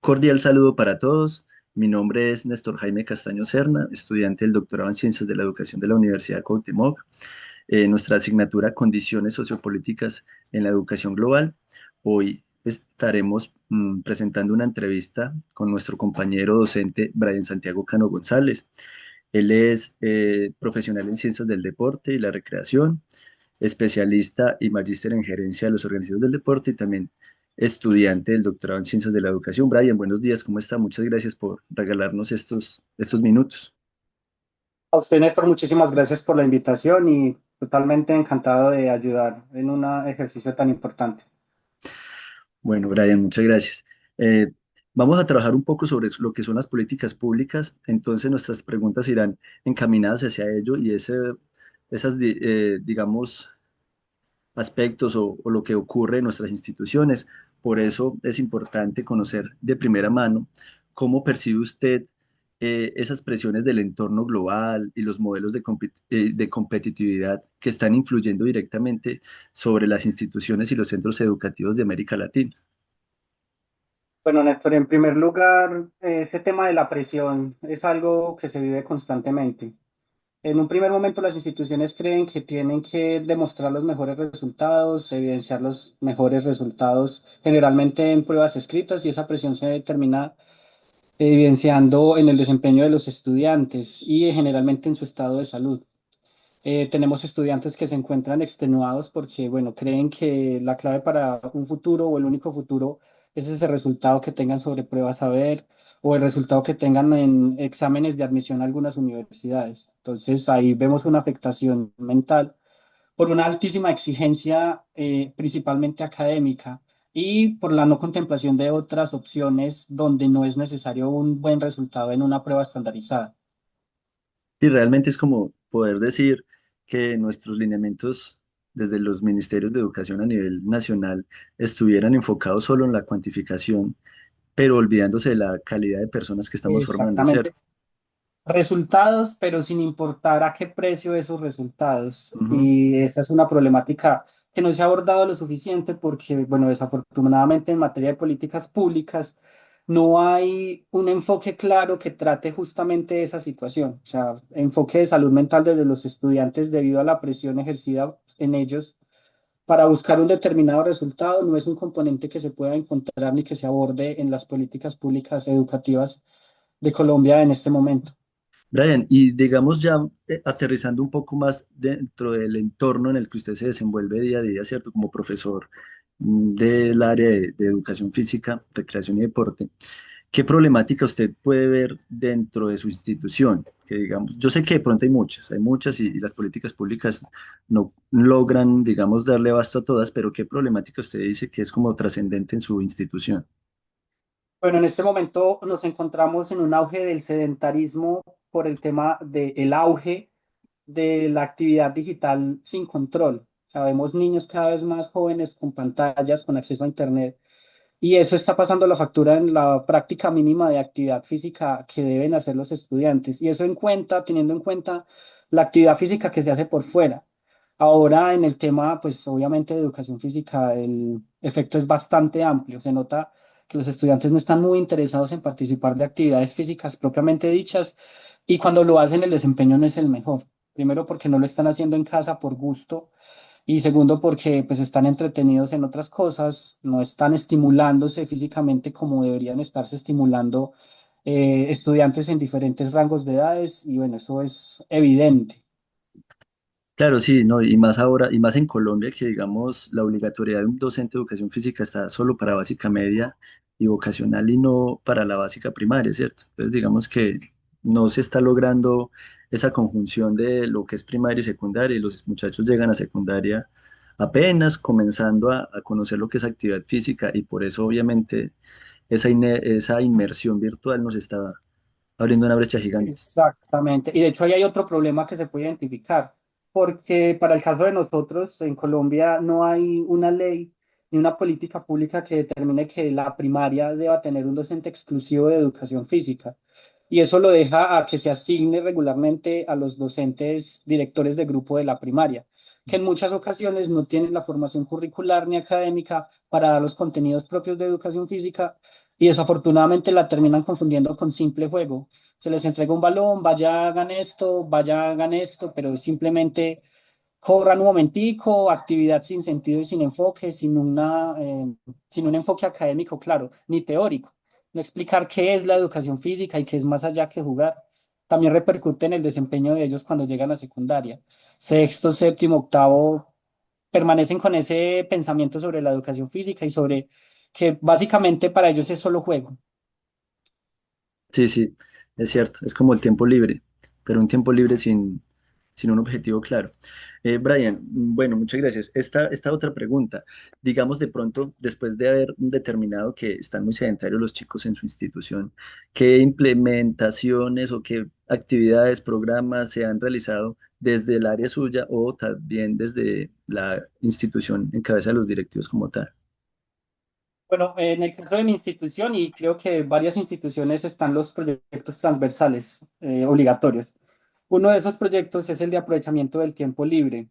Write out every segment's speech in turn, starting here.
Cordial saludo para todos. Mi nombre es Néstor Jaime Castaño Serna, estudiante del doctorado en Ciencias de la Educación de la Universidad Cuauhtémoc. Nuestra asignatura Condiciones Sociopolíticas en la Educación Global. Hoy estaremos presentando una entrevista con nuestro compañero docente Brian Santiago Cano González. Él es profesional en Ciencias del Deporte y la Recreación, especialista y magíster en gerencia de los organizaciones del deporte y también estudiante del doctorado en Ciencias de la Educación. Brian, buenos días, ¿cómo está? Muchas gracias por regalarnos estos minutos. A usted, Néstor, muchísimas gracias por la invitación y totalmente encantado de ayudar en un ejercicio tan importante. Bueno, Brian, muchas gracias. Eh, Vamos a trabajar un poco sobre lo que son las políticas públicas, entonces nuestras preguntas irán encaminadas hacia ello y digamos, aspectos o lo que ocurre en nuestras instituciones. Por eso es importante conocer de primera mano cómo percibe usted esas presiones del entorno global y los modelos de competitividad que están influyendo directamente sobre las instituciones y los centros educativos de América Latina. Bueno, Néstor, en primer lugar, ese tema de la presión es algo que se vive constantemente. En un primer momento, las instituciones creen que tienen que demostrar los mejores resultados, evidenciar los mejores resultados, generalmente en pruebas escritas, y esa presión se termina evidenciando en el desempeño de los estudiantes y generalmente en su estado de salud. Tenemos estudiantes que se encuentran extenuados porque, bueno, creen que la clave para un futuro o el único futuro es ese resultado que tengan sobre pruebas saber o el resultado que tengan en exámenes de admisión a algunas universidades. Entonces, ahí vemos una afectación mental por una altísima exigencia, principalmente académica, y por la no contemplación de otras opciones donde no es necesario un buen resultado en una prueba estandarizada. Y realmente es como poder decir que nuestros lineamientos desde los ministerios de educación a nivel nacional estuvieran enfocados solo en la cuantificación, pero olvidándose de la calidad de personas que estamos formando, ¿cierto? Exactamente. Resultados, pero sin importar a qué precio esos resultados. Ujú. Y esa es una problemática que no se ha abordado lo suficiente porque, bueno, desafortunadamente en materia de políticas públicas no hay un enfoque claro que trate justamente esa situación. O sea, enfoque de salud mental desde los estudiantes debido a la presión ejercida en ellos para buscar un determinado resultado no es un componente que se pueda encontrar ni que se aborde en las políticas públicas educativas de Colombia en este momento. Brian, y digamos ya aterrizando un poco más dentro del entorno en el que usted se desenvuelve día a día, ¿cierto? Como profesor del área de educación física, recreación y deporte, ¿qué problemática usted puede ver dentro de su institución? Que digamos, yo sé que de pronto hay muchas y las políticas públicas no logran, digamos, darle abasto a todas, pero ¿qué problemática usted dice que es como trascendente en su institución? Bueno, en este momento nos encontramos en un auge del sedentarismo por el tema del auge de la actividad digital sin control. Sabemos niños cada vez más jóvenes con pantallas, con acceso a Internet, y eso está pasando la factura en la práctica mínima de actividad física que deben hacer los estudiantes. Y eso en cuenta, teniendo en cuenta la actividad física que se hace por fuera. Ahora en el tema, pues obviamente de educación física, el efecto es bastante amplio. Se nota que los estudiantes no están muy interesados en participar de actividades físicas propiamente dichas y cuando lo hacen el desempeño no es el mejor. Primero porque no lo están haciendo en casa por gusto y segundo porque pues están entretenidos en otras cosas, no están estimulándose físicamente como deberían estarse estimulando estudiantes en diferentes rangos de edades y bueno, eso es evidente. Claro, sí, no, y más ahora, y más en Colombia, que digamos la obligatoriedad de un docente de educación física está solo para básica media y vocacional y no para la básica primaria, ¿cierto? Entonces, digamos que no se está logrando esa conjunción de lo que es primaria y secundaria, y los muchachos llegan a secundaria apenas comenzando a conocer lo que es actividad física, y por eso, obviamente, esa inmersión virtual nos está abriendo una brecha gigante. Exactamente. Y de hecho ahí hay otro problema que se puede identificar, porque para el caso de nosotros en Colombia no hay una ley ni una política pública que determine que la primaria deba tener un docente exclusivo de educación física. Y eso lo deja a que se asigne regularmente a los docentes directores de grupo de la primaria, que en muchas ocasiones no tienen la formación curricular ni académica para dar los contenidos propios de educación física y desafortunadamente la terminan confundiendo con simple juego. Se les entrega un balón, vaya hagan esto, pero simplemente corran un momentico, actividad sin sentido y sin enfoque, sin un enfoque académico claro, ni teórico. No explicar qué es la educación física y qué es más allá que jugar. También repercute en el desempeño de ellos cuando llegan a secundaria. Sexto, séptimo, octavo permanecen con ese pensamiento sobre la educación física y sobre que básicamente para ellos es solo juego. Sí, sí, es cierto, es como el tiempo libre, pero un tiempo libre sin un objetivo claro. Brian, bueno, muchas gracias. Esta otra pregunta, digamos de pronto, después de haber determinado que están muy sedentarios los chicos en su institución, ¿qué implementaciones o qué actividades, programas se han realizado desde el área suya o también desde la institución en cabeza de los directivos como tal? Bueno, en el caso de mi institución, y creo que varias instituciones están los proyectos transversales obligatorios. Uno de esos proyectos es el de aprovechamiento del tiempo libre.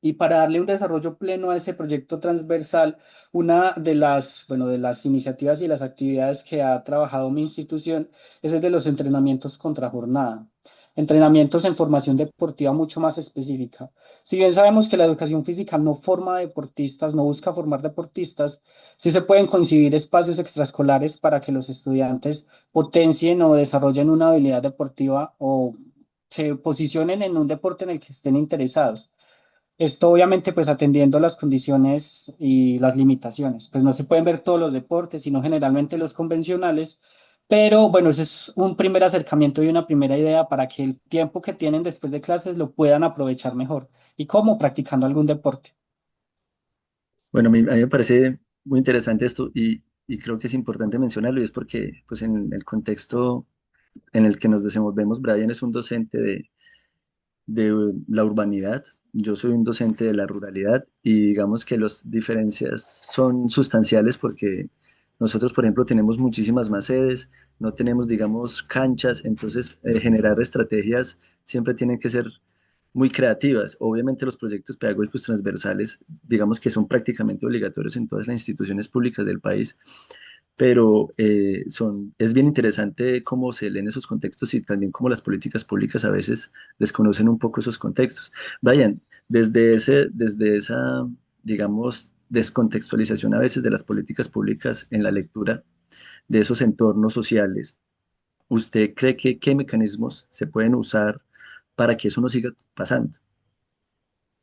Y para darle un desarrollo pleno a ese proyecto transversal, una de las iniciativas y las actividades que ha trabajado mi institución es el de los entrenamientos contra jornada. Entrenamientos en formación deportiva mucho más específica. Si bien sabemos que la educación física no forma deportistas, no busca formar deportistas, sí se pueden concebir espacios extraescolares para que los estudiantes potencien o desarrollen una habilidad deportiva o se posicionen en un deporte en el que estén interesados. Esto obviamente pues atendiendo las condiciones y las limitaciones. Pues no se pueden ver todos los deportes, sino generalmente los convencionales, pero bueno, ese es un primer acercamiento y una primera idea para que el tiempo que tienen después de clases lo puedan aprovechar mejor. ¿Y cómo? Practicando algún deporte. Bueno, a mí me parece muy interesante esto y creo que es importante mencionarlo y es porque pues en el contexto en el que nos desenvolvemos, Brian es un docente de la urbanidad, yo soy un docente de la ruralidad y digamos que las diferencias son sustanciales porque nosotros, por ejemplo, tenemos muchísimas más sedes, no tenemos, digamos, canchas, entonces generar estrategias siempre tienen que ser muy creativas. Obviamente los proyectos pedagógicos transversales, digamos que son prácticamente obligatorios en todas las instituciones públicas del país, pero es bien interesante cómo se leen esos contextos y también cómo las políticas públicas a veces desconocen un poco esos contextos. Brian, desde esa, digamos, descontextualización a veces de las políticas públicas en la lectura de esos entornos sociales, ¿usted cree que qué mecanismos se pueden usar para que eso no siga pasando?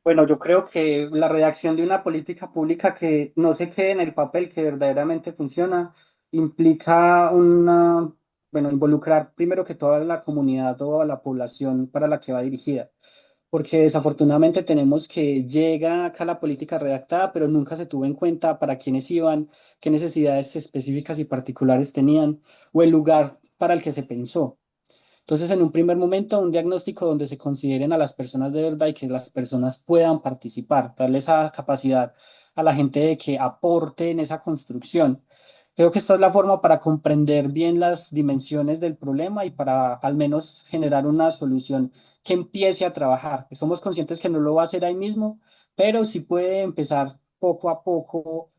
Bueno, yo creo que la redacción de una política pública que no se quede en el papel, que verdaderamente funciona, implica involucrar primero que toda la comunidad o a la población para la que va dirigida. Porque desafortunadamente tenemos que llega acá la política redactada, pero nunca se tuvo en cuenta para quiénes iban, qué necesidades específicas y particulares tenían, o el lugar para el que se pensó. Entonces, en un primer momento, un diagnóstico donde se consideren a las personas de verdad y que las personas puedan participar, darle esa capacidad a la gente de que aporte en esa construcción. Creo que esta es la forma para comprender bien las dimensiones del problema y para al menos generar una solución que empiece a trabajar. Somos conscientes que no lo va a hacer ahí mismo, pero sí puede empezar poco a poco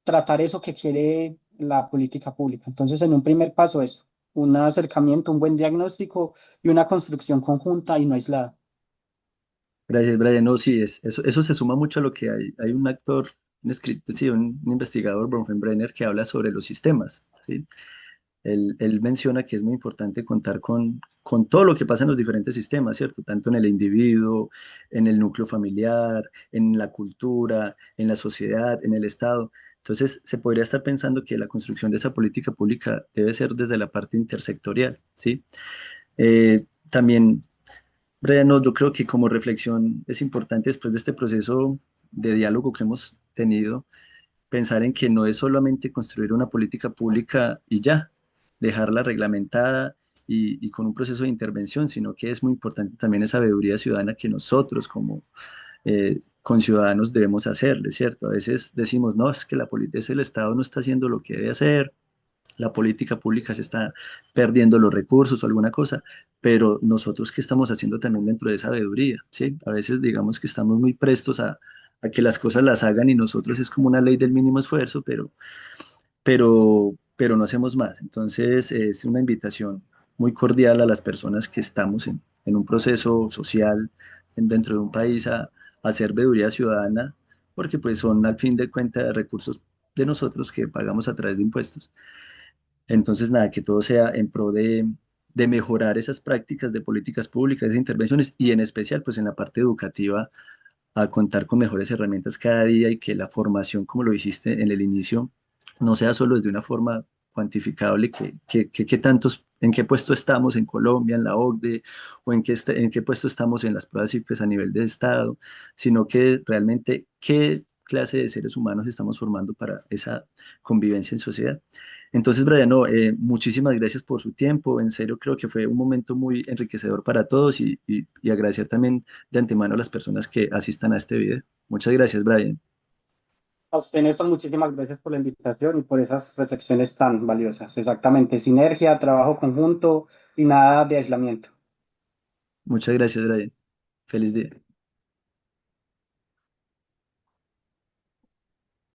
tratar eso que quiere la política pública. Entonces, en un primer paso, eso un acercamiento, un buen diagnóstico y una construcción conjunta y no aislada. Gracias, Brian. No, sí, eso se suma mucho a lo que hay un actor, sí, un investigador, Bronfenbrenner, que habla sobre los sistemas, ¿sí? Él menciona que es muy importante contar con todo lo que pasa en los diferentes sistemas, ¿cierto? Tanto en el individuo, en el núcleo familiar, en la cultura, en la sociedad, en el Estado. Entonces, se podría estar pensando que la construcción de esa política pública debe ser desde la parte intersectorial, ¿sí? También, Brian, no, yo creo que como reflexión es importante después de este proceso de diálogo que hemos tenido, pensar en que no es solamente construir una política pública y ya, dejarla reglamentada y con un proceso de intervención, sino que es muy importante también esa sabiduría ciudadana que nosotros como conciudadanos debemos hacerle, ¿cierto? A veces decimos, no, es que es el Estado no está haciendo lo que debe hacer, la política pública se está perdiendo los recursos o alguna cosa, pero nosotros qué estamos haciendo también dentro de esa sabiduría, ¿sí? A veces digamos que estamos muy prestos a que las cosas las hagan y nosotros es como una ley del mínimo esfuerzo, pero pero no hacemos más. Entonces, es una invitación muy cordial a las personas que estamos en un proceso social dentro de un país a hacer veeduría ciudadana, porque pues son al fin de cuentas recursos de nosotros que pagamos a través de impuestos. Entonces, nada, que todo sea en pro de mejorar esas prácticas de políticas públicas, esas intervenciones y en especial pues en la parte educativa a contar con mejores herramientas cada día y que la formación, como lo dijiste en el inicio, no sea solo desde una forma cuantificable, que tantos, en qué puesto estamos en Colombia, en la OCDE, o en qué puesto estamos en las pruebas ICFES a nivel de Estado, sino que realmente qué clase de seres humanos estamos formando para esa convivencia en sociedad. Entonces, Brian, no, muchísimas gracias por su tiempo. En serio, creo que fue un momento muy enriquecedor para todos y agradecer también de antemano a las personas que asistan a este video. Muchas gracias, Brian. A usted, Néstor, muchísimas gracias por la invitación y por esas reflexiones tan valiosas. Exactamente, sinergia, trabajo conjunto y nada de aislamiento. Muchas gracias, Brian. Feliz día.